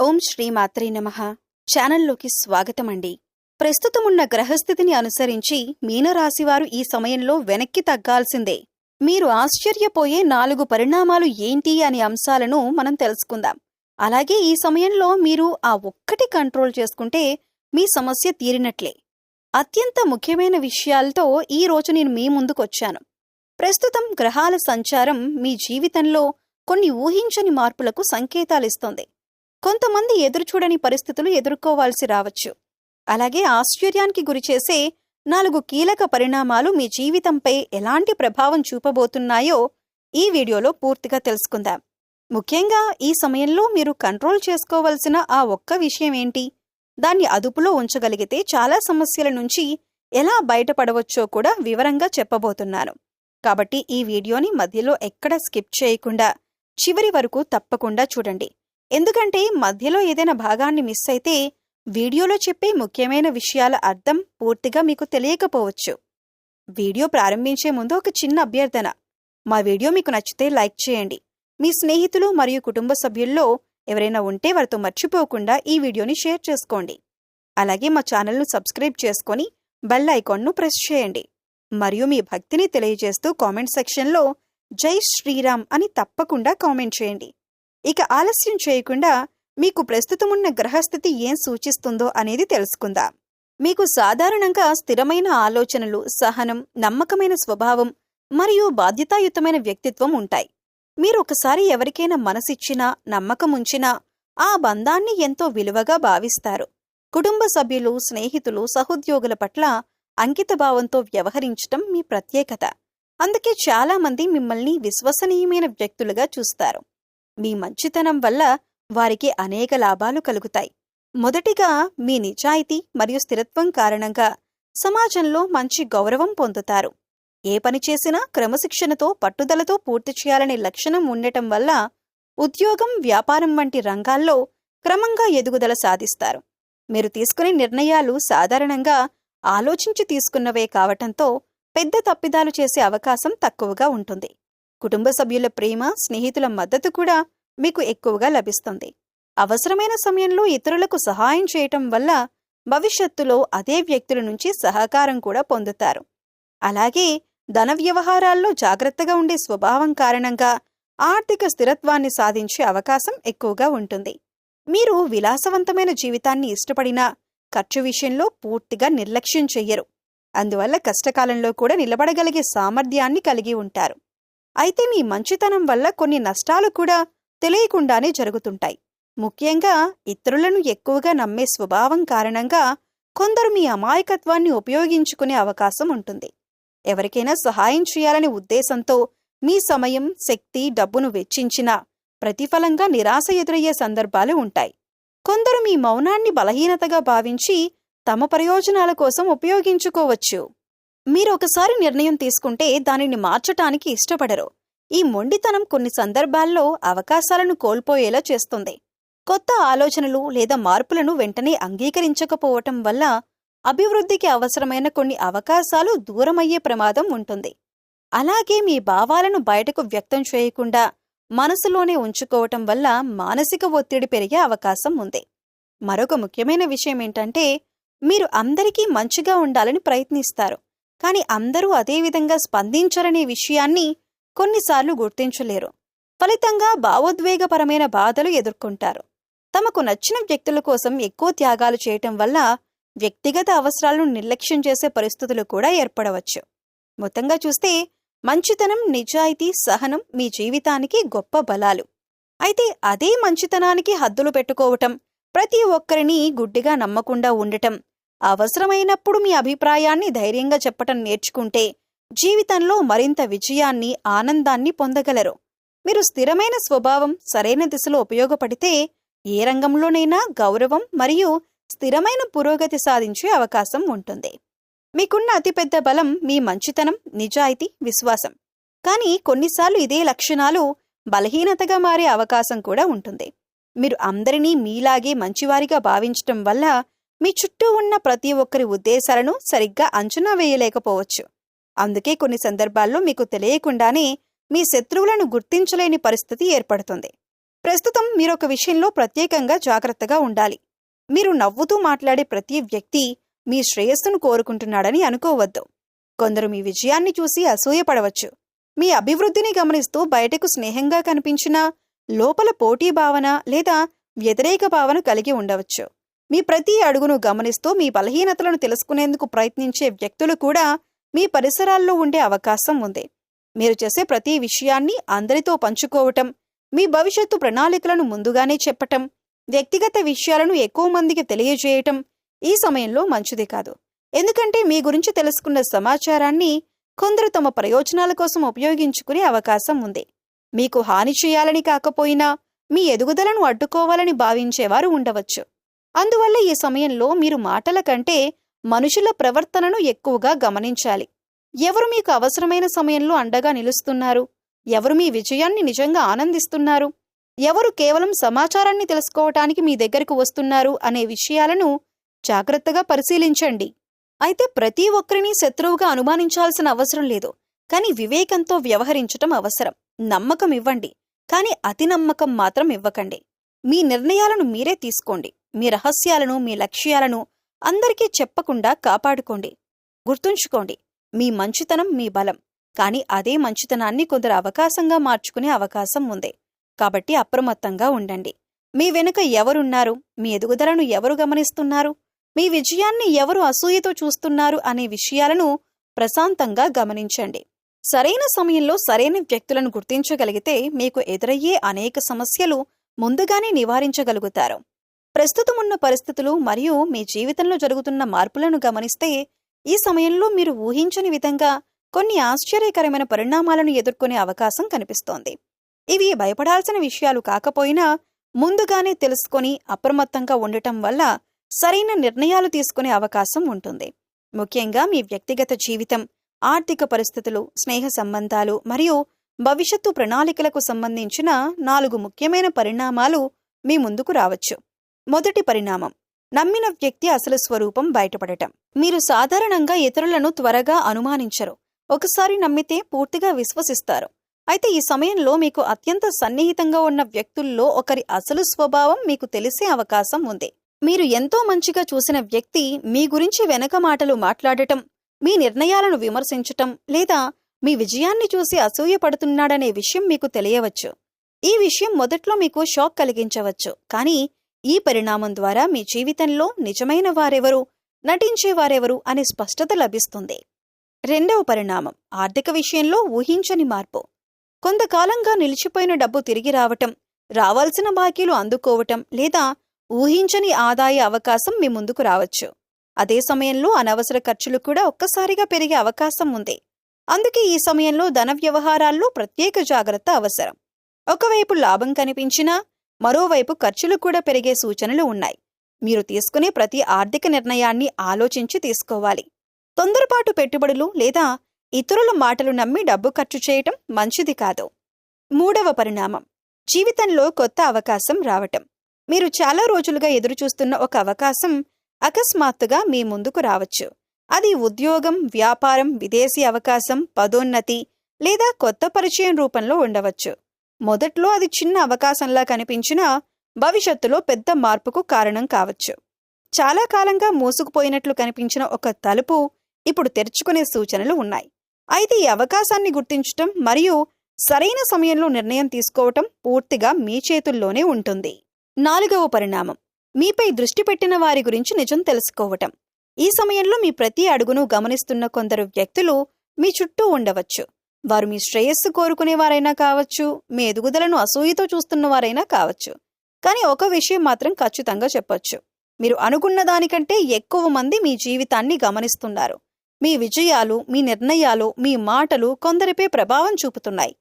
ఓం శ్రీ మాత్రే నమః. ఛానల్లోకి స్వాగతమండి. ప్రస్తుతమున్న గ్రహస్థితిని అనుసరించి మీనరాశివారు ఈ సమయంలో వెనక్కి తగ్గాల్సిందే. మీరు ఆశ్చర్యపోయే 4 పరిణామాలు ఏంటి అనే అంశాలను మనం తెలుసుకుందాం. అలాగే ఈ సమయంలో మీరు ఆ ఒక్కటి కంట్రోల్ చేసుకుంటే మీ సమస్య తీరినట్లే. అత్యంత ముఖ్యమైన విషయాలతో ఈ రోజు నేను మీ ముందుకొచ్చాను. ప్రస్తుతం గ్రహాల సంచారం మీ జీవితంలో కొన్ని ఊహించని మార్పులకు సంకేతాలిస్తోంది. కొంతమంది ఎదురుచూడని పరిస్థితులు ఎదుర్కోవాల్సి రావచ్చు. అలాగే ఆశ్చర్యానికి గురిచేసే 4 కీలక పరిణామాలు మీ జీవితంపై ఎలాంటి ప్రభావం చూపబోతున్నాయో ఈ వీడియోలో పూర్తిగా తెలుసుకుందాం. ముఖ్యంగా ఈ సమయంలో మీరు కంట్రోల్ చేసుకోవలసిన ఆ ఒక్క విషయం ఏంటి, దాన్ని అదుపులో ఉంచగలిగితే చాలా సమస్యల నుంచి ఎలా బయటపడవచ్చో కూడా వివరంగా చెప్పబోతున్నాను. కాబట్టి ఈ వీడియోని మధ్యలో ఎక్కడ స్కిప్ చేయకుండా చివరి వరకు తప్పకుండా చూడండి. ఎందుకంటే మధ్యలో ఏదైనా భాగాన్ని మిస్ అయితే వీడియోలో చెప్పే ముఖ్యమైన విషయాల అర్థం పూర్తిగా మీకు తెలియకపోవచ్చు. వీడియో ప్రారంభించే ముందు ఒక చిన్న అభ్యర్థన. మా వీడియో మీకు నచ్చితే లైక్ చేయండి. మీ స్నేహితులు మరియు కుటుంబ సభ్యుల్లో ఎవరైనా ఉంటే వారితో మర్చిపోకుండా ఈ వీడియోని షేర్ చేసుకోండి. అలాగే మా ఛానల్ను సబ్స్క్రైబ్ చేసుకొని బెల్ ఐకాన్ను ప్రెస్ చేయండి. మరియు మీ భక్తిని తెలియజేస్తూ కామెంట్ సెక్షన్లో జై శ్రీరామ్ అని తప్పకుండా కామెంట్ చేయండి. ఇక ఆలస్యం చేయకుండా మీకు ప్రస్తుతమున్న గ్రహస్థితి ఏం సూచిస్తుందో అనేది తెలుసుకుందాం. మీకు సాధారణంగా స్థిరమైన ఆలోచనలు, సహనం, నమ్మకమైన స్వభావం మరియు బాధ్యతాయుతమైన వ్యక్తిత్వం ఉంటాయి. మీరు ఒకసారి ఎవరికైనా మనసిచ్చినా, నమ్మకం ఉంచినా ఆ బంధాన్ని ఎంతో విలువగా భావిస్తారు. కుటుంబ సభ్యులు, స్నేహితులు, సహోద్యోగుల పట్ల అంకితభావంతో వ్యవహరించటం మీ ప్రత్యేకత. అందుకే చాలామంది మిమ్మల్ని విశ్వసనీయమైన వ్యక్తులుగా చూస్తారు. మీ మంచితనం వల్ల వారికి అనేక లాభాలు కలుగుతాయి. మొదటిగా మీ నిజాయితీ మరియు స్థిరత్వం కారణంగా సమాజంలో మంచి గౌరవం పొందుతారు. ఏ పని చేసినా క్రమశిక్షణతో, పట్టుదలతో పూర్తి చేయాలనే లక్షణం ఉండటం వల్ల ఉద్యోగం, వ్యాపారం వంటి రంగాల్లో క్రమంగా ఎదుగుదల సాధిస్తారు. మీరు తీసుకునే నిర్ణయాలు సాధారణంగా ఆలోచించి తీసుకున్నవే కావటంతో పెద్ద తప్పిదాలు చేసే అవకాశం తక్కువగా ఉంటుంది. కుటుంబ సభ్యుల ప్రేమ, స్నేహితుల మద్దతు కూడా మీకు ఎక్కువగా లభిస్తుంది. అవసరమైన సమయంలో ఇతరులకు సహాయం చేయటం వల్ల భవిష్యత్తులో అదే వ్యక్తుల నుంచి సహకారం కూడా పొందుతారు. అలాగే ధన వ్యవహారాల్లో జాగ్రత్తగా ఉండే స్వభావం కారణంగా ఆర్థిక స్థిరత్వాన్ని సాధించే అవకాశం ఎక్కువగా ఉంటుంది. మీరు విలాసవంతమైన జీవితాన్ని ఇష్టపడినా ఖర్చు విషయంలో పూర్తిగా నిర్లక్ష్యం చెయ్యరు. అందువల్ల కష్టకాలంలో కూడా నిలబడగలిగే సామర్థ్యాన్ని కలిగి ఉంటారు. అయితే మీ మంచితనం వల్ల కొన్ని నష్టాలు కూడా తెలియకుండానే జరుగుతుంటాయి. ముఖ్యంగా ఇతరులను ఎక్కువగా నమ్మే స్వభావం కారణంగా కొందరు మీ అమాయకత్వాన్ని ఉపయోగించుకునే అవకాశం ఉంటుంది. ఎవరికైనా సహాయం చేయాలనే ఉద్దేశంతో మీ సమయం, శక్తి, డబ్బును వెచ్చించినా ప్రతిఫలంగా నిరాశ ఎదురయ్యే సందర్భాలు ఉంటాయి. కొందరు మీ మౌనాన్ని బలహీనతగా భావించి తమ ప్రయోజనాల కోసం ఉపయోగించుకోవచ్చు. మీరు ఒకసారి నిర్ణయం తీసుకుంటే దానిని మార్చటానికి ఇష్టపడరు. ఈ మొండితనం కొన్ని సందర్భాల్లో అవకాశాలను కోల్పోయేలా చేస్తుంది. కొత్త ఆలోచనలు లేదా మార్పులను వెంటనే అంగీకరించకపోవటం వల్ల అభివృద్ధికి అవసరమైన కొన్ని అవకాశాలు దూరమయ్యే ప్రమాదం ఉంటుంది. అలాగే మీ భావాలను బయటకు వ్యక్తం చేయకుండా మనసులోనే ఉంచుకోవటం వల్ల మానసిక ఒత్తిడి పెరిగే అవకాశం ఉంది. మరొక ముఖ్యమైన విషయం ఏంటంటే, మీరు అందరికీ మంచిగా ఉండాలని ప్రయత్నిస్తారు. కానీ అందరూ అదేవిధంగా స్పందించరనే విషయాన్ని కొన్నిసార్లు గుర్తించలేరు. ఫలితంగా భావోద్వేగపరమైన బాధలు ఎదుర్కొంటారు. తమకు నచ్చిన వ్యక్తుల కోసం ఎక్కువ త్యాగాలు చేయటం వల్ల వ్యక్తిగత అవసరాలను నిర్లక్ష్యం చేసే పరిస్థితులు కూడా ఏర్పడవచ్చు. మొత్తంగా చూస్తే మంచితనం, నిజాయితీ, సహనం మీ జీవితానికి గొప్ప బలాలు. అయితే అదే మంచితనానికి హద్దులు పెట్టుకోవటం, ప్రతి ఒక్కరిని గుడ్డిగా నమ్మకుండా ఉండటం, అవసరమైనప్పుడు మీ అభిప్రాయాన్ని ధైర్యంగా చెప్పటం నేర్చుకుంటే జీవితంలో మరింత విజయాన్ని, ఆనందాన్ని పొందగలరు. మీరు స్థిరమైన స్వభావం సరైన దిశలో ఉపయోగపడితే ఏ రంగంలోనైనా గౌరవం మరియు స్థిరమైన పురోగతి సాధించే అవకాశం ఉంటుంది. మీకున్న అతిపెద్ద బలం మీ మంచితనం, నిజాయితీ, విశ్వాసం. కానీ కొన్నిసార్లు ఇదే లక్షణాలు బలహీనతగా మారే అవకాశం కూడా ఉంటుంది. మీరు అందరినీ మీలాగే మంచివారిగా భావించటం వల్ల మీ చుట్టూ ఉన్న ప్రతి ఒక్కరి ఉద్దేశాలను సరిగ్గా అంచనా వేయలేకపోవచ్చు. అందుకే కొన్ని సందర్భాల్లో మీకు తెలియకుండానే మీ శత్రువులను గుర్తించలేని పరిస్థితి ఏర్పడుతుంది. ప్రస్తుతం మీరొక విషయంలో ప్రత్యేకంగా జాగ్రత్తగా ఉండాలి. మీరు నవ్వుతూ మాట్లాడే ప్రతి వ్యక్తి మీ శ్రేయస్సును కోరుకుంటున్నాడని అనుకోవద్దు. కొందరు మీ విజయాన్ని చూసి అసూయపడవచ్చు. మీ అభివృద్ధిని గమనిస్తూ బయటకు స్నేహంగా కనిపించినా లోపల పోటీ భావన లేదా వ్యతిరేక భావన కలిగి ఉండవచ్చు. మీ ప్రతి అడుగును గమనిస్తూ మీ బలహీనతలను తెలుసుకునేందుకు ప్రయత్నించే వ్యక్తులు కూడా మీ పరిసరాల్లో ఉండే అవకాశం ఉంది. మీరు చేసే ప్రతి విషయాన్ని అందరితో పంచుకోవటం, మీ భవిష్యత్తు ప్రణాళికలను ముందుగానే చెప్పటం, వ్యక్తిగత విషయాలను ఎక్కువ మందికి తెలియజేయటం ఈ సమయంలో మంచిది కాదు. ఎందుకంటే మీ గురించి తెలుసుకున్న సమాచారాన్ని కొందరు తమ ప్రయోజనాల కోసం ఉపయోగించుకునే అవకాశం ఉంది. మీకు హాని చేయాలని కాకపోయినా మీ ఎదుగుదలను అడ్డుకోవాలని భావించేవారు ఉండవచ్చు. అందువల్ల ఈ సమయంలో మీరు మాటల కంటే మనుషుల ప్రవర్తనను ఎక్కువగా గమనించాలి. ఎవరు మీకు అవసరమైన సమయంలో అండగా నిలుస్తున్నారు, ఎవరు మీ విజయాన్ని నిజంగా ఆనందిస్తున్నారు, ఎవరు కేవలం సమాచారాన్ని తెలుసుకోవటానికి మీ దగ్గరకు వస్తున్నారు అనే విషయాలను జాగ్రత్తగా పరిశీలించండి. అయితే ప్రతి ఒక్కరినీ శత్రువుగా అనుమానించాల్సిన అవసరం లేదు, కానీ వివేకంతో వ్యవహరించటం అవసరం. నమ్మకం ఇవ్వండి, కానీ అతి నమ్మకం మాత్రం ఇవ్వకండి. మీ నిర్ణయాలను మీరే తీసుకోండి. మీ రహస్యాలను, మీ లక్ష్యాలను అందరికీ చెప్పకుండా కాపాడుకోండి. గుర్తుంచుకోండి, మీ మంచితనం మీ బలం, కానీ అదే మంచితనాన్ని కొందరు అవకాశంగా మార్చుకునే అవకాశం ఉంది. కాబట్టి అప్రమత్తంగా ఉండండి. మీ వెనుక ఎవరున్నారు, మీ ఎదుగుదలను ఎవరు గమనిస్తున్నారు, మీ విజయాన్ని ఎవరు అసూయతో చూస్తున్నారు అనే విషయాలను ప్రశాంతంగా గమనించండి. సరైన సమయంలో సరైన వ్యక్తులను గుర్తించగలిగితే మీకు ఎదురయ్యే అనేక సమస్యలు ముందుగానే నివారించగలుగుతారు. ప్రస్తుతమున్న పరిస్థితులు మరియు మీ జీవితంలో జరుగుతున్న మార్పులను గమనిస్తే ఈ సమయంలో మీరు ఊహించని విధంగా కొన్ని ఆశ్చర్యకరమైన పరిణామాలను ఎదుర్కొనే అవకాశం కనిపిస్తోంది. ఇవి భయపడాల్సిన విషయాలు కాకపోయినా ముందుగానే తెలుసుకొని అప్రమత్తంగా ఉండటం వల్ల సరైన నిర్ణయాలు తీసుకునే అవకాశం ఉంటుంది. ముఖ్యంగా మీ వ్యక్తిగత జీవితం, ఆర్థిక పరిస్థితులు, స్నేహ సంబంధాలు మరియు భవిష్యత్తు ప్రణాళికలకు సంబంధించిన 4 ముఖ్యమైన పరిణామాలు మీ ముందుకు రావచ్చు. మొదటి పరిణామం, నమ్మిన వ్యక్తి అసలు స్వరూపం బయటపడటం. మీరు సాధారణంగా ఇతరులను త్వరగా అనుమానించరు. ఒకసారి నమ్మితే పూర్తిగా విశ్వసిస్తారు. అయితే ఈ సమయంలో మీకు అత్యంత సన్నిహితంగా ఉన్న వ్యక్తుల్లో ఒకరి అసలు స్వభావం మీకు తెలిసే అవకాశం ఉంది. మీరు ఎంతో మంచిగా చూసిన వ్యక్తి మీ గురించి వెనక మాటలు మాట్లాడటం, మీ నిర్ణయాలను విమర్శించటం లేదా మీ విజయాన్ని చూసి అసూయపడుతున్నాడనే విషయం మీకు తెలియవచ్చు. ఈ విషయం మొదట్లో మీకు షాక్ కలిగించవచ్చు, కానీ ఈ పరిణామం ద్వారా మీ జీవితంలో నిజమైన వారెవరు, నటించేవారెవరు అనే స్పష్టత లభిస్తుంది. రెండవ పరిణామం, ఆర్థిక విషయంలో ఊహించని మార్పు. కొంతకాలంగా నిలిచిపోయిన డబ్బు తిరిగి రావటం, రావాల్సిన బాకీలు అందుకోవటం లేదా ఊహించని ఆదాయ అవకాశం మీ ముందుకు రావచ్చు. అదే సమయంలో అనవసర ఖర్చులు కూడా ఒక్కసారిగా పెరిగే అవకాశం ఉంది. అందుకే ఈ సమయంలో ధన వ్యవహారాల్లో ప్రత్యేక జాగ్రత్త అవసరం. ఒకవైపు లాభం కనిపించినా మరోవైపు ఖర్చులు కూడా పెరిగే సూచనలు ఉన్నాయి. మీరు తీసుకునే ప్రతి ఆర్థిక నిర్ణయాన్ని ఆలోచించి తీసుకోవాలి. తొందరపాటు పెట్టుబడులు లేదా ఇతరుల మాటలు నమ్మి డబ్బు ఖర్చు చేయటం మంచిది కాదు. మూడవ పరిణామం, జీవితంలో కొత్త అవకాశం రావటం. మీరు చాలా రోజులుగా ఎదురుచూస్తున్న ఒక అవకాశం అకస్మాత్తుగా మీ ముందుకు రావచ్చు. అది ఉద్యోగం, వ్యాపారం, విదేశీ అవకాశం, పదోన్నతి లేదా కొత్త పరిచయం రూపంలో ఉండవచ్చు. మొదట్లో అది చిన్న అవకాశంలా కనిపించినా భవిష్యత్తులో పెద్ద మార్పుకు కారణం కావచ్చు. చాలా కాలంగా మూసుకుపోయినట్లు కనిపించిన ఒక తలుపు ఇప్పుడు తెరుచుకునే సూచనలు ఉన్నాయి. అయితే ఈ అవకాశాన్ని గుర్తించటం మరియు సరైన సమయంలో నిర్ణయం తీసుకోవటం పూర్తిగా మీ చేతుల్లోనే ఉంటుంది. నాలుగవ పరిణామం, మీపై దృష్టి పెట్టిన వారి గురించి నిజం తెలుసుకోవటం. ఈ సమయంలో మీ ప్రతి అడుగును గమనిస్తున్న కొందరు వ్యక్తులు మీ చుట్టూ ఉండవచ్చు. వారు మీ శ్రేయస్సు కోరుకునేవారైనా కావచ్చు, మీ ఎదుగుదలను అసూయతో చూస్తున్నవారైనా కావచ్చు. కానీ ఒక విషయం మాత్రం ఖచ్చితంగా చెప్పొచ్చు, మీరు అనుకున్న దానికంటే ఎక్కువ మంది మీ జీవితాన్ని గమనిస్తున్నారు. మీ విజయాలు, మీ నిర్ణయాలు, మీ మాటలు కొందరిపై ప్రభావం చూపుతున్నాయి.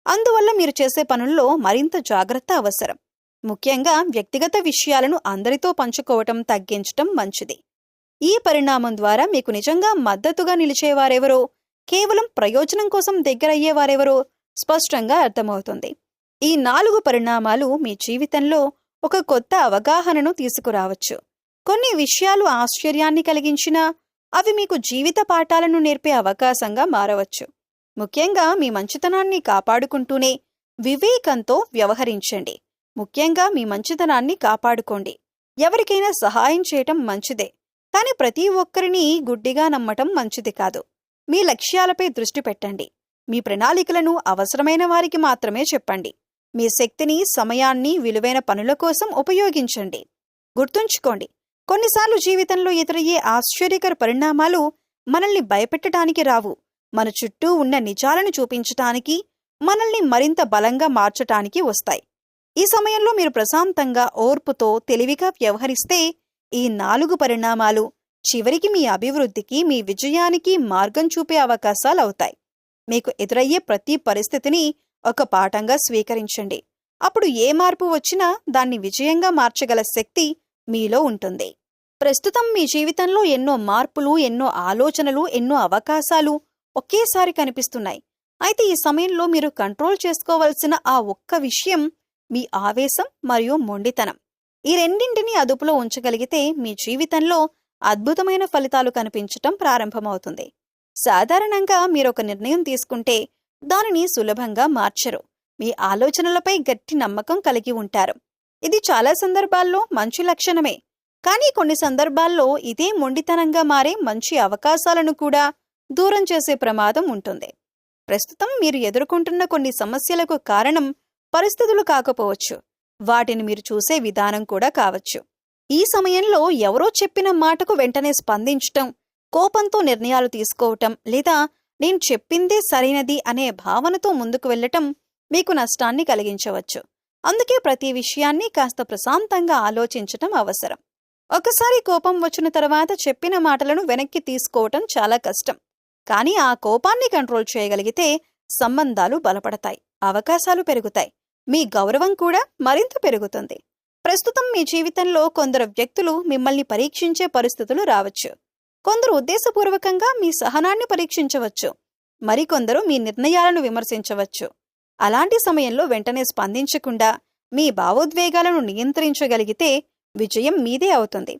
అందువల్ల మీరు చేసే పనుల్లో మరింత జాగ్రత్త అవసరం. ముఖ్యంగా వ్యక్తిగత విషయాలను అందరితో పంచుకోవటం తగ్గించటం మంచిది. ఈ పరిణామం ద్వారా మీకు నిజంగా మద్దతుగా నిలిచేవారెవరో, కేవలం ప్రయోజనం కోసం దగ్గరయ్యేవారెవరో స్పష్టంగా అర్థమవుతుంది. ఈ 4 పరిణామాలు మీ జీవితంలో ఒక కొత్త అవగాహనను తీసుకురావచ్చు. కొన్ని విషయాలు ఆశ్చర్యాన్ని కలిగించినా అవి మీకు జీవిత పాఠాలను నేర్పే అవకాశంగా మారవచ్చు. ముఖ్యంగా మీ మంచితనాన్ని కాపాడుకుంటూనే వివేకంతో వ్యవహరించండి. ముఖ్యంగా మీ మంచితనాన్ని కాపాడుకోండి. ఎవరికైనా సహాయం చేయటం మంచిదే, కానీ ప్రతి ఒక్కరిని గుడ్డిగా నమ్మటం మంచిది కాదు. మీ లక్ష్యాలపై దృష్టి పెట్టండి. మీ ప్రణాళికలను అవసరమైన వారికి మాత్రమే చెప్పండి. మీ శక్తిని, సమయాన్ని విలువైన పనుల కోసం ఉపయోగించండి. గుర్తుంచుకోండి, కొన్నిసార్లు జీవితంలో ఎదురయ్యే ఆశ్చర్యకర పరిణామాలు మనల్ని భయపెట్టడానికి రావు, మన చుట్టూ ఉన్న నిజాలను చూపించటానికి, మనల్ని మరింత బలంగా మార్చటానికి వస్తాయి. ఈ సమయంలో మీరు ప్రశాంతంగా, ఓర్పుతో, తెలివిగా వ్యవహరిస్తే ఈ 4 పరిణామాలు చివరికి మీ అభివృద్ధికి, మీ విజయానికి మార్గం చూపే అవకాశాలవుతాయి. మీకు ఎదురయ్యే ప్రతి పరిస్థితిని ఒక పాఠంగా స్వీకరించండి. అప్పుడు ఏ మార్పు వచ్చినా దాన్ని విజయంగా మార్చగల శక్తి మీలో ఉంటుంది. ప్రస్తుతం మీ జీవితంలో ఎన్నో మార్పులు, ఎన్నో ఆలోచనలు, ఎన్నో అవకాశాలు ఒకేసారి కనిపిస్తున్నాయి. అయితే ఈ సమయంలో మీరు కంట్రోల్ చేసుకోవాల్సిన ఆ ఒక్క విషయం మీ ఆవేశం మరియు మొండితనం. ఈ రెండింటినీ అదుపులో ఉంచగలిగితే మీ జీవితంలో అద్భుతమైన ఫలితాలు కనిపించటం ప్రారంభమవుతుంది. సాధారణంగా మీరొక నిర్ణయం తీసుకుంటే దానిని సులభంగా మార్చరు. మీ ఆలోచనలపై గట్టి నమ్మకం కలిగి ఉంటారు. ఇది చాలా సందర్భాల్లో మంచి లక్షణమే, కానీ కొన్ని సందర్భాల్లో ఇదే మొండితనంగా మారే మంచి అవకాశాలను కూడా దూరం చేసే ప్రమాదం ఉంటుంది. ప్రస్తుతం మీరు ఎదుర్కొంటున్న కొన్ని సమస్యలకు కారణం పరిస్థితులు కాకపోవచ్చు, వాటిని మీరు చూసే విధానం కూడా కావచ్చు. ఈ సమయంలో ఎవరో చెప్పిన మాటకు వెంటనే స్పందించటం, కోపంతో నిర్ణయాలు తీసుకోవటం, లేదా నేను చెప్పిందే సరైనది అనే భావనతో ముందుకు వెళ్లటం మీకు నష్టాన్ని కలిగించవచ్చు. అందుకే ప్రతి విషయాన్ని కాస్త ప్రశాంతంగా ఆలోచించటం అవసరం. ఒకసారి కోపం వచ్చిన తర్వాత చెప్పిన మాటలను వెనక్కి తీసుకోవటం చాలా కష్టం, కానీ ఆ కోపాన్ని కంట్రోల్ చేయగలిగితే సంబంధాలు బలపడతాయి, అవకాశాలు పెరుగుతాయి, మీ గౌరవం కూడా మరింత పెరుగుతుంది. ప్రస్తుతం మీ జీవితంలో కొందరు వ్యక్తులు మిమ్మల్ని పరీక్షించే పరిస్థితులు రావచ్చు. కొందరు ఉద్దేశపూర్వకంగా మీ సహనాన్ని పరీక్షించవచ్చు, మరికొందరు మీ నిర్ణయాలను విమర్శించవచ్చు. అలాంటి సమయంలో వెంటనే స్పందించకుండా మీ భావోద్వేగాలను నియంత్రించగలిగితే విజయం మీదే అవుతుంది.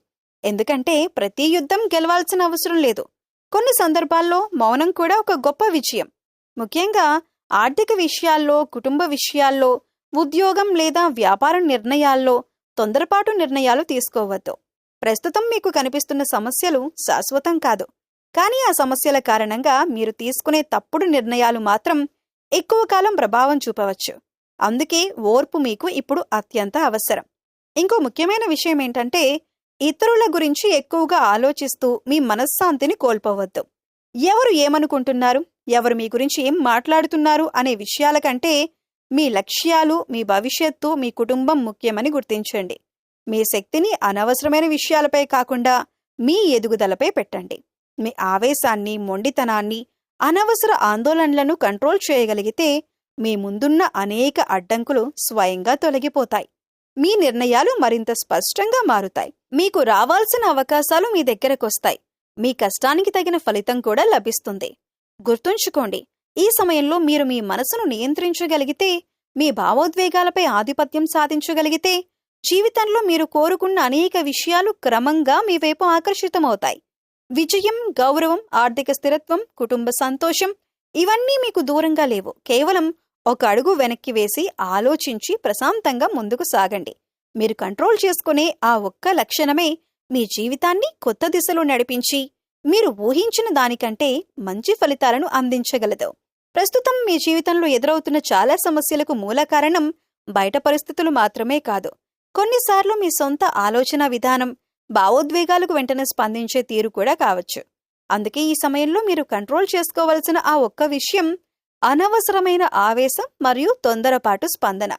ఎందుకంటే ప్రతి యుద్ధం గెలవాల్సిన అవసరం లేదు. కొన్ని సందర్భాల్లో మౌనం కూడా ఒక గొప్ప విజయం. ముఖ్యంగా ఆర్థిక విషయాల్లో, కుటుంబ విషయాల్లో, ఉద్యోగం లేదా వ్యాపార నిర్ణయాల్లో తొందరపాటు నిర్ణయాలు తీసుకోవద్దు. ప్రస్తుతం మీకు కనిపిస్తున్న సమస్యలు శాశ్వతం కాదు, కానీ ఆ సమస్యల కారణంగా మీరు తీసుకునే తప్పుడు నిర్ణయాలు మాత్రం ఎక్కువ కాలం ప్రభావం చూపవచ్చు. అందుకే ఓర్పు మీకు ఇప్పుడు అత్యంత అవసరం. ఇంకో ముఖ్యమైన విషయం ఏంటంటే, ఇతరుల గురించి ఎక్కువగా ఆలోచిస్తూ మీ మనశ్శాంతిని కోల్పోవద్దు. ఎవరు ఏమనుకుంటున్నారు, ఎవరు మీ గురించి ఏం మాట్లాడుతున్నారు అనే విషయాల కంటే మీ లక్ష్యాలు, మీ భవిష్యత్తు, మీ కుటుంబం ముఖ్యమని గుర్తించండి. మీ శక్తిని అనవసరమైన విషయాలపై కాకుండా మీ ఎదుగుదలపై పెట్టండి. మీ ఆవేశాన్ని, మొండితనాన్ని, అనవసర ఆందోళనలను కంట్రోల్ చేయగలిగితే మీ ముందున్న అనేక అడ్డంకులు స్వయంగా తొలగిపోతాయి. మీ నిర్ణయాలు మరింత స్పష్టంగా మారుతాయి. మీకు రావాల్సిన అవకాశాలు మీ దగ్గరకొస్తాయి. మీ కష్టానికి తగిన ఫలితం కూడా లభిస్తుంది. గుర్తుంచుకోండి, ఈ సమయంలో మీరు మీ మనసును నియంత్రించగలిగితే, మీ భావోద్వేగాలపై ఆధిపత్యం సాధించగలిగితే, జీవితంలో మీరు కోరుకున్న అనేక విషయాలు క్రమంగా మీ వైపు ఆకర్షితమవుతాయి. విజయం, గౌరవం, ఆర్థిక స్థిరత్వం, కుటుంబ సంతోషం ఇవన్నీ మీకు దూరంగా లేవు. కేవలం ఒక అడుగు వెనక్కి వేసి ఆలోచించి ప్రశాంతంగా ముందుకు సాగండి. మీరు కంట్రోల్ చేసుకునే ఆ ఒక్క లక్షణమే మీ జీవితాన్ని కొత్త దిశలో నడిపించి మీరు ఊహించిన దానికంటే మంచి ఫలితాలను అందించగలదు. ప్రస్తుతం మీ జీవితంలో ఎదురవుతున్న చాలా సమస్యలకు మూల కారణం బయట పరిస్థితులు మాత్రమే కాదు, కొన్నిసార్లు మీ సొంత ఆలోచన విధానం, భావోద్వేగాలకు వెంటనే స్పందించే తీరు కూడా కావచ్చు. అందుకే ఈ సమయంలో మీరు కంట్రోల్ చేసుకోవాల్సిన ఆ ఒక్క విషయం అనవసరమైన ఆవేశం మరియు తొందరపాటు స్పందన.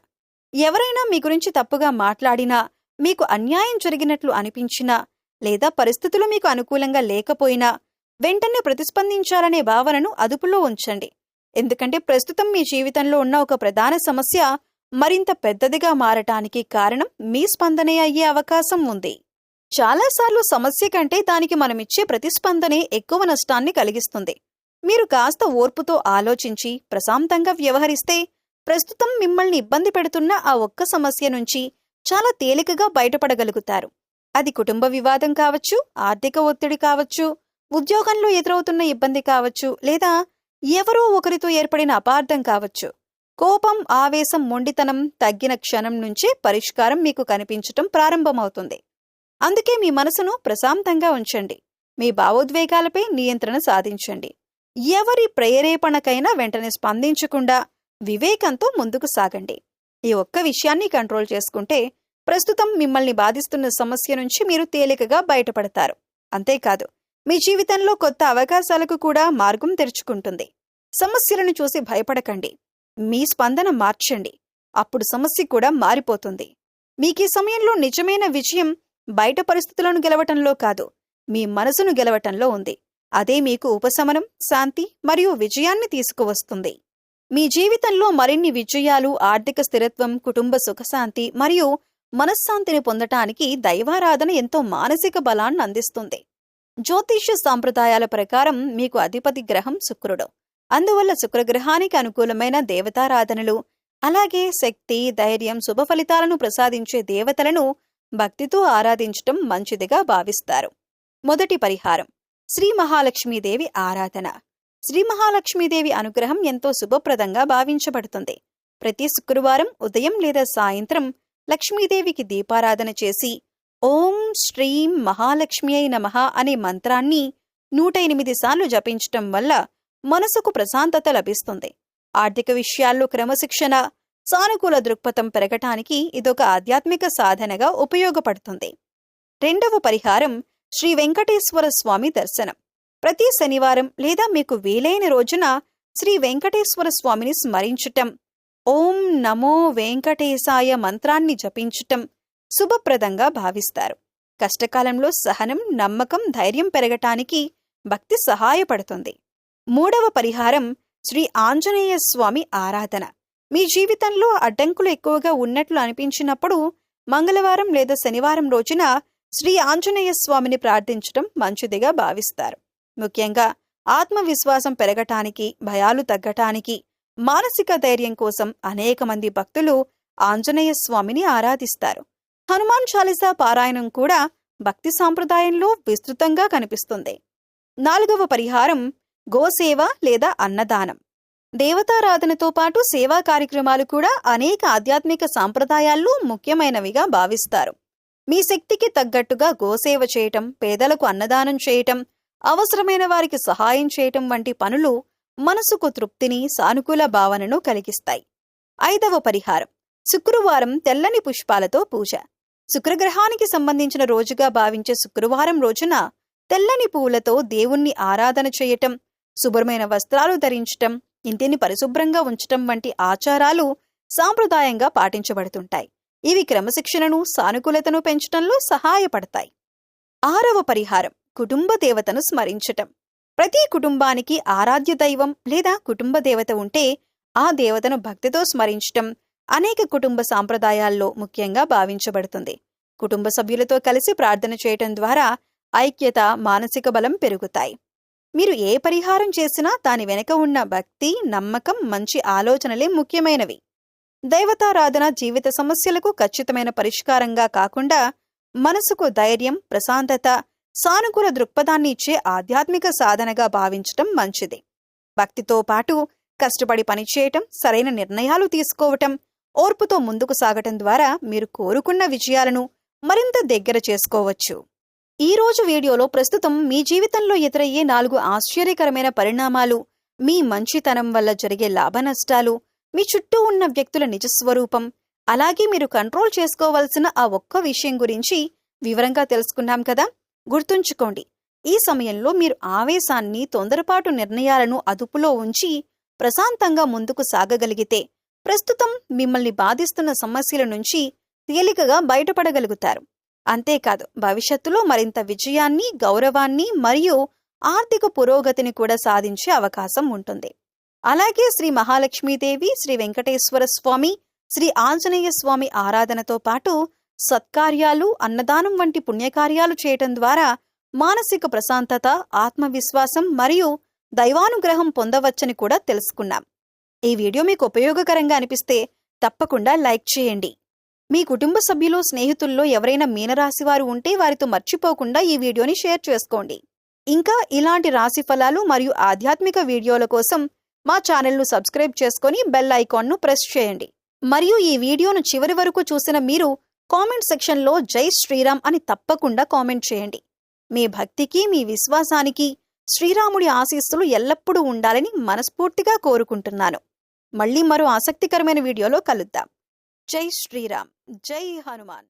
ఎవరైనా మీ గురించి తప్పుగా మాట్లాడినా, మీకు అన్యాయం జరిగినట్లు అనిపించినా, లేదా పరిస్థితులు మీకు అనుకూలంగా లేకపోయినా వెంటనే ప్రతిస్పందించాలనే భావనను అదుపులో ఉంచండి. ఎందుకంటే ప్రస్తుతం మీ జీవితంలో ఉన్న ఒక ప్రధాన సమస్య మరింత పెద్దదిగా మారటానికి కారణం మీ స్పందనే అయ్యే అవకాశం ఉంది. చాలాసార్లు సమస్య కంటే దానికి మనమిచ్చే ప్రతిస్పందనే ఎక్కువ నష్టాన్ని కలిగిస్తుంది. మీరు కాస్త ఓర్పుతో ఆలోచించి ప్రశాంతంగా వ్యవహరిస్తే ప్రస్తుతం మిమ్మల్ని ఇబ్బంది పెడుతున్న ఆ ఒక్క సమస్య నుంచి చాలా తేలికగా బయటపడగలుగుతారు. అది కుటుంబ వివాదం కావచ్చు, ఆర్థిక ఒత్తిడి కావచ్చు, ఉద్యోగంలో ఎదురవుతున్న ఇబ్బంది కావచ్చు, లేదా ఎవరో ఒకరితో ఏర్పడిన అపార్థం కావచ్చు. కోపం, ఆవేశం, మొండితనం తగ్గిన క్షణం నుంచే పరిష్కారం మీకు కనిపించటం ప్రారంభమవుతుంది. అందుకే మీ మనసును ప్రశాంతంగా ఉంచండి. మీ భావోద్వేగాలపై నియంత్రణ సాధించండి. ఎవరి ప్రేరేపణకైనా వెంటనే స్పందించకుండా వివేకంతో ముందుకు సాగండి. ఈ ఒక్క విషయాన్ని కంట్రోల్ చేసుకుంటే ప్రస్తుతం మిమ్మల్ని బాధిస్తున్న సమస్య నుంచి మీరు తేలికగా బయటపడతారు. అంతేకాదు, మీ జీవితంలో కొత్త అవకాశాలకు కూడా మార్గం తెరుచుకుంటుంది. సమస్యలను చూసి భయపడకండి. మీ స్పందన మార్చండి. అప్పుడు సమస్య కూడా మారిపోతుంది. మీకీ సమయంలో నిజమైన విజయం బయట పరిస్థితులను గెలవటంలో కాదు, మీ మనసును గెలవటంలో ఉంది. అదే మీకు ఉపశమనం, శాంతి మరియు విజయాన్ని తీసుకువస్తుంది. మీ జీవితంలో మరిన్ని విజయాలు, ఆర్థిక స్థిరత్వం, కుటుంబ సుఖశాంతి మరియు మనశ్శాంతిని పొందటానికి దైవారాధన ఎంతో మానసిక బలాన్ని అందిస్తుంది. జ్యోతిష్య సాంప్రదాయాల ప్రకారం మీకు అధిపతి గ్రహం శుక్రుడు. అందువల్ల శుక్రగ్రహానికి అనుకూలమైన దేవతారాధనలు, అలాగే శక్తి, ధైర్యం, శుభ ఫలితాలను ప్రసాదించే దేవతలను భక్తితో ఆరాధించటం మంచిదిగా భావిస్తారు. మొదటి పరిహారం శ్రీ మహాలక్ష్మీదేవి ఆరాధన. శ్రీ మహాలక్ష్మీదేవి అనుగ్రహం ఎంతో శుభప్రదంగా భావించబడుతుంది. ప్రతి శుక్రవారం ఉదయం లేదా సాయంత్రం లక్ష్మీదేవికి దీపారాధన చేసి ఓం శ్రీం మహాలక్ష్మ్యై నమః అనే మంత్రాన్ని 108 సార్లు జపించటం వల్ల మనసుకు ప్రశాంతత లభిస్తుంది. ఆర్థిక విషయాల్లో క్రమశిక్షణ, సానుకూల దృక్పథం పెరగటానికి ఇదొక ఆధ్యాత్మిక సాధనగా ఉపయోగపడుతుంది. రెండవ పరిహారం శ్రీ వెంకటేశ్వర స్వామి దర్శనం. ప్రతి శనివారం లేదా మీకు వీలైన రోజున శ్రీ వెంకటేశ్వర స్వామిని స్మరించటం, ఓం నమో వెంకటేశాయ మంత్రాన్ని జపించటం శుభప్రదంగా భావిస్తారు. కష్టకాలంలో సహనం, నమ్మకం, ధైర్యం పెరగటానికి భక్తి సహాయపడుతుంది. మూడవ పరిహారం శ్రీ ఆంజనేయ స్వామి ఆరాధన. మీ జీవితంలో అడ్డంకులు ఎక్కువగా ఉన్నట్లు అనిపించినప్పుడు మంగళవారం లేదా శనివారం రోజున శ్రీ ఆంజనేయ స్వామిని ప్రార్థించటం మంచిదిగా భావిస్తారు. ముఖ్యంగా ఆత్మవిశ్వాసం పెరగటానికి, భయాలు తగ్గటానికి, మానసిక ధైర్యం కోసం అనేక మంది భక్తులు ఆంజనేయ స్వామిని ఆరాధిస్తారు. హనుమాన్ చాలీసా పారాయణం కూడా భక్తి సాంప్రదాయంలో విస్తృతంగా కనిపిస్తుంది. నాలుగవ పరిహారం గోసేవ లేదా అన్నదానం. దేవతారాధనతో పాటు సేవా కార్యక్రమాలు కూడా అనేక ఆధ్యాత్మిక సాంప్రదాయాల్లో ముఖ్యమైనవిగా భావిస్తారు. మీ శక్తికి తగ్గట్టుగా గోసేవ చేయటం, పేదలకు అన్నదానం చేయటం, అవసరమైన వారికి సహాయం చేయటం వంటి పనులు మనసుకు తృప్తిని, సానుకూల భావనను కలిగిస్తాయి. ఐదవ పరిహారం శుక్రవారం తెల్లని పుష్పాలతో పూజ. శుక్రగ్రహానికి సంబంధించిన రోజుగా భావించే శుక్రవారం రోజున తెల్లని పువ్వులతో దేవుణ్ణి ఆరాధన చేయటం, శుభ్రమైన వస్త్రాలు ధరించటం, ఇంటిని పరిశుభ్రంగా ఉంచటం వంటి ఆచారాలు సాంప్రదాయంగా పాటించబడుతుంటాయి. ఇవి క్రమశిక్షణను, సానుకూలతను పెంచటంలో సహాయపడతాయి. ఆరవ పరిహారం కుటుంబ దేవతను స్మరించటం. ప్రతి కుటుంబానికి ఆరాధ్య దైవం లేదా కుటుంబ దేవత ఉంటే ఆ దేవతను భక్తితో స్మరించటం అనేక కుటుంబ సాంప్రదాయాల్లో ముఖ్యంగా భావించబడుతుంది. కుటుంబ సభ్యులతో కలిసి ప్రార్థన చేయటం ద్వారా ఐక్యత, మానసిక బలం పెరుగుతాయి. మీరు ఏ పరిహారం చేసినా దాని వెనుక ఉన్న భక్తి, నమ్మకం, మంచి ఆలోచనలే ముఖ్యమైనవి. దైవతారాధన జీవిత సమస్యలకు ఖచ్చితమైన పరిష్కారంగా కాకుండా మనసుకు ధైర్యం, ప్రశాంతత, సానుకూల దృక్పథాన్ని ఇచ్చే ఆధ్యాత్మిక సాధనగా భావించటం మంచిది. భక్తితో పాటు కష్టపడి పనిచేయటం, సరైన నిర్ణయాలు తీసుకోవటం, ఓర్పుతో ముందుకు సాగటం ద్వారా మీరు కోరుకున్న విజయాలను మరింత దగ్గర చేసుకోవచ్చు. ఈ రోజు వీడియోలో ప్రస్తుతం మీ జీవితంలో ఎదురయ్యే 4 ఆశ్చర్యకరమైన పరిణామాలు, మీ మంచితనం వల్ల జరిగే లాభనష్టాలు, మీ చుట్టూ ఉన్న వ్యక్తుల నిజస్వరూపం, అలాగే మీరు కంట్రోల్ చేసుకోవాల్సిన ఆ ఒక్క విషయం గురించి వివరంగా తెలుసుకున్నాం కదా. గుర్తుంచుకోండి, ఈ సమయంలో మీరు ఆవేశాన్ని, తొందరపాటు నిర్ణయాలను అదుపులో ఉంచి ప్రశాంతంగా ముందుకు సాగగలిగితే ప్రస్తుతం మిమ్మల్ని బాధిస్తున్న సమస్యల నుంచి తేలికగా బయటపడగలుగుతారు. అంతేకాదు, భవిష్యత్తులో మరింత విజయాన్ని, గౌరవాన్ని మరియు ఆర్థిక పురోగతిని కూడా సాధించే అవకాశం ఉంటుంది. అలాగే శ్రీ మహాలక్ష్మీదేవి, శ్రీ వెంకటేశ్వర స్వామి, శ్రీ ఆంజనేయ స్వామి ఆరాధనతో పాటు సత్కార్యాలు, అన్నదానం వంటి పుణ్యకార్యాలు చేయటం ద్వారా మానసిక ప్రశాంతత, ఆత్మవిశ్వాసం మరియు దైవానుగ్రహం పొందవచ్చని కూడా తెలుసుకున్నాం. ఈ వీడియో మీకు ఉపయోగకరంగా అనిపిస్తే తప్పకుండా లైక్ చేయండి. మీ కుటుంబ సభ్యులు, స్నేహితుల్లో ఎవరైనా మీనరాశివారు ఉంటే వారితో మర్చిపోకుండా ఈ వీడియోని షేర్ చేసుకోండి. ఇంకా ఇలాంటి రాశి ఫలాలు మరియు ఆధ్యాత్మిక వీడియోల కోసం మా ఛానల్ను సబ్స్క్రైబ్ చేసుకొని బెల్ ఐకాన్ను ప్రెస్ చేయండి. మరియు ఈ వీడియోను చివరి వరకు చూసిన మీరు కామెంట్ సెక్షన్లో జై శ్రీరామ్ అని తప్పకుండా కామెంట్ చేయండి. మీ భక్తికి, మీ విశ్వాసానికి శ్రీరాముడి ఆశీస్సులు ఎల్లప్పుడూ ఉండాలని మనస్ఫూర్తిగా కోరుకుంటున్నాను. మళ్ళీ మరో ఆసక్తికరమైన వీడియోలో కలుద్దాం. జై శ్రీరామ్, జై హనుమాన్.